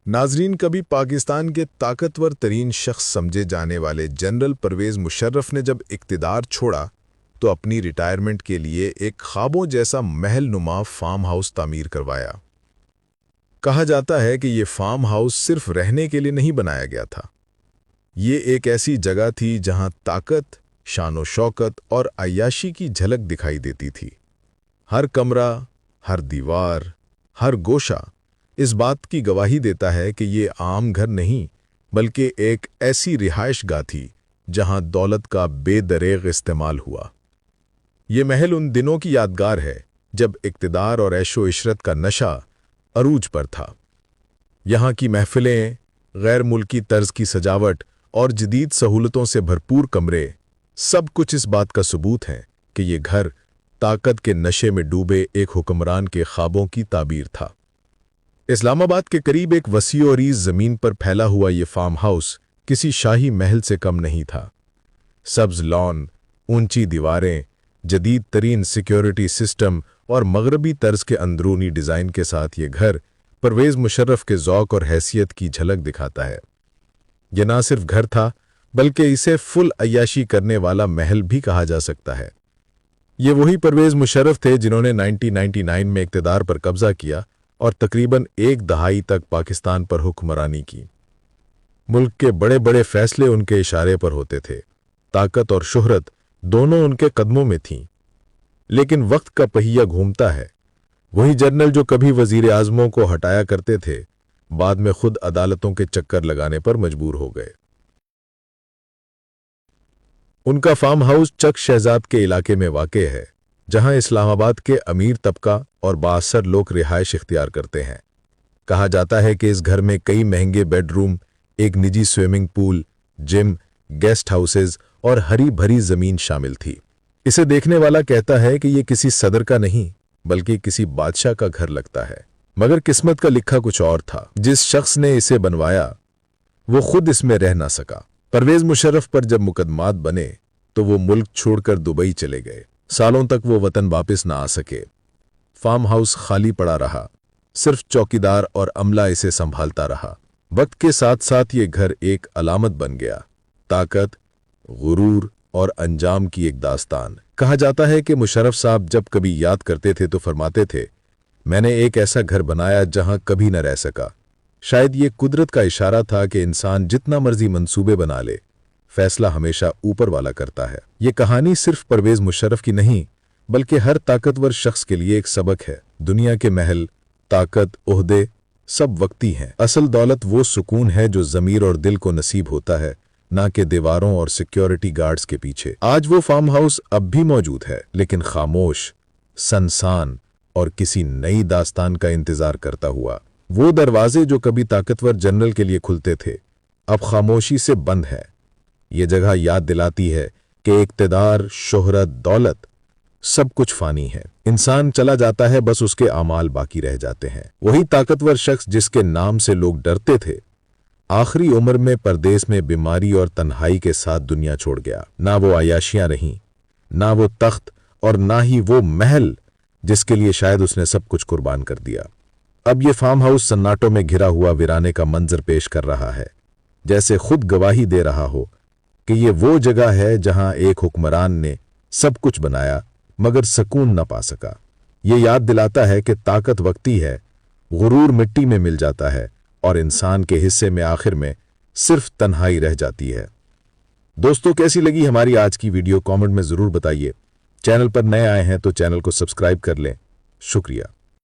ناظرین، کبھی پاکستان کے طاقتور ترین شخص سمجھے جانے والے جنرل پرویز مشرف نے جب اقتدار چھوڑا تو اپنی ریٹائرمنٹ کے لیے ایک خوابوں جیسا محل نما فارم ہاؤس تعمیر کروایا۔ کہا جاتا ہے کہ یہ فارم ہاؤس صرف رہنے کے لیے نہیں بنایا گیا تھا، یہ ایک ایسی جگہ تھی جہاں طاقت، شان و شوکت اور عیاشی کی جھلک دکھائی دیتی تھی۔ ہر کمرہ، ہر دیوار، ہر گوشہ اس بات کی گواہی دیتا ہے کہ یہ عام گھر نہیں بلکہ ایک ایسی رہائش گاہ تھی جہاں دولت کا بے دریغ استعمال ہوا۔ یہ محل ان دنوں کی یادگار ہے جب اقتدار اور عیش و عشرت کا نشہ عروج پر تھا۔ یہاں کی محفلیں، غیر ملکی طرز کی سجاوٹ اور جدید سہولتوں سے بھرپور کمرے، سب کچھ اس بات کا ثبوت ہیں کہ یہ گھر طاقت کے نشے میں ڈوبے ایک حکمران کے خوابوں کی تعبیر تھا۔ اسلام آباد کے قریب ایک وسیع و عریض زمین پر پھیلا ہوا یہ فارم ہاؤس کسی شاہی محل سے کم نہیں تھا۔ سبز لان، اونچی دیواریں، جدید ترین سیکیورٹی سسٹم اور مغربی طرز کے اندرونی ڈیزائن کے ساتھ یہ گھر پرویز مشرف کے ذوق اور حیثیت کی جھلک دکھاتا ہے۔ یہ نہ صرف گھر تھا بلکہ اسے فل عیاشی کرنے والا محل بھی کہا جا سکتا ہے۔ یہ وہی پرویز مشرف تھے جنہوں نے 1999 میں اقتدار پر قبضہ کیا اور تقریباً ایک دہائی تک پاکستان پر حکمرانی کی۔ ملک کے بڑے بڑے فیصلے ان کے اشارے پر ہوتے تھے، طاقت اور شہرت دونوں ان کے قدموں میں تھیں۔ لیکن وقت کا پہیہ گھومتا ہے، وہی جنرل جو کبھی وزیر اعظموں کو ہٹایا کرتے تھے، بعد میں خود عدالتوں کے چکر لگانے پر مجبور ہو گئے۔ ان کا فارم ہاؤس چک شہزاد کے علاقے میں واقع ہے، جہاں اسلام آباد کے امیر طبقہ اور بااثر لوگ رہائش اختیار کرتے ہیں۔ کہا جاتا ہے کہ اس گھر میں کئی مہنگے بیڈ روم، ایک نجی سوئمنگ پول، جم، گیسٹ ہاؤسز اور ہری بھری زمین شامل تھی۔ اسے دیکھنے والا کہتا ہے کہ یہ کسی صدر کا نہیں بلکہ کسی بادشاہ کا گھر لگتا ہے۔ مگر قسمت کا لکھا کچھ اور تھا۔ جس شخص نے اسے بنوایا وہ خود اس میں رہ نہ سکا۔ پرویز مشرف پر جب مقدمات بنے تو وہ ملک چھوڑ کر دبئی چلے گئے۔ سالوں تک وہ وطن واپس نہ آ سکے۔ فارم ہاؤس خالی پڑا رہا، صرف چوکیدار اور عملہ اسے سنبھالتا رہا۔ وقت کے ساتھ ساتھ یہ گھر ایک علامت بن گیا، طاقت، غرور اور انجام کی ایک داستان۔ کہا جاتا ہے کہ مشرف صاحب جب کبھی یاد کرتے تھے تو فرماتے تھے، میں نے ایک ایسا گھر بنایا جہاں کبھی نہ رہ سکا۔ شاید یہ قدرت کا اشارہ تھا کہ انسان جتنا مرضی منصوبے بنا لے، فیصلہ ہمیشہ اوپر والا کرتا ہے۔ یہ کہانی صرف پرویز مشرف کی نہیں بلکہ ہر طاقتور شخص کے لیے ایک سبق ہے۔ دنیا کے محل، طاقت، عہدے سب وقتی ہیں۔ اصل دولت وہ سکون ہے جو ضمیر اور دل کو نصیب ہوتا ہے، نہ کہ دیواروں اور سیکیورٹی گارڈز کے پیچھے۔ آج وہ فارم ہاؤس اب بھی موجود ہے، لیکن خاموش، سنسان اور کسی نئی داستان کا انتظار کرتا ہوا۔ وہ دروازے جو کبھی طاقتور جنرل کے لیے کھلتے تھے، اب خاموشی سے بند ہے۔ یہ جگہ یاد دلاتی ہے کہ اقتدار، شہرت، دولت سب کچھ فانی ہے۔ انسان چلا جاتا ہے، بس اس کے اعمال باقی رہ جاتے ہیں۔ وہی طاقتور شخص جس کے نام سے لوگ ڈرتے تھے، آخری عمر میں پردیس میں بیماری اور تنہائی کے ساتھ دنیا چھوڑ گیا۔ نہ وہ عیاشیاں رہیں، نہ وہ تخت اور نہ ہی وہ محل جس کے لیے شاید اس نے سب کچھ قربان کر دیا۔ اب یہ فارم ہاؤس سناٹوں میں گھرا ہوا ویرانے کا منظر پیش کر رہا ہے، جیسے خود گواہی دے رہا ہو کہ یہ وہ جگہ ہے جہاں ایک حکمران نے سب کچھ بنایا مگر سکون نہ پا سکا۔ یہ یاد دلاتا ہے کہ طاقت وقتی ہے، غرور مٹی میں مل جاتا ہے اور انسان کے حصے میں آخر میں صرف تنہائی رہ جاتی ہے۔ دوستو، کیسی لگی ہماری آج کی ویڈیو؟ کامنٹ میں ضرور بتائیے۔ چینل پر نئے آئے ہیں تو چینل کو سبسکرائب کر لیں۔ شکریہ۔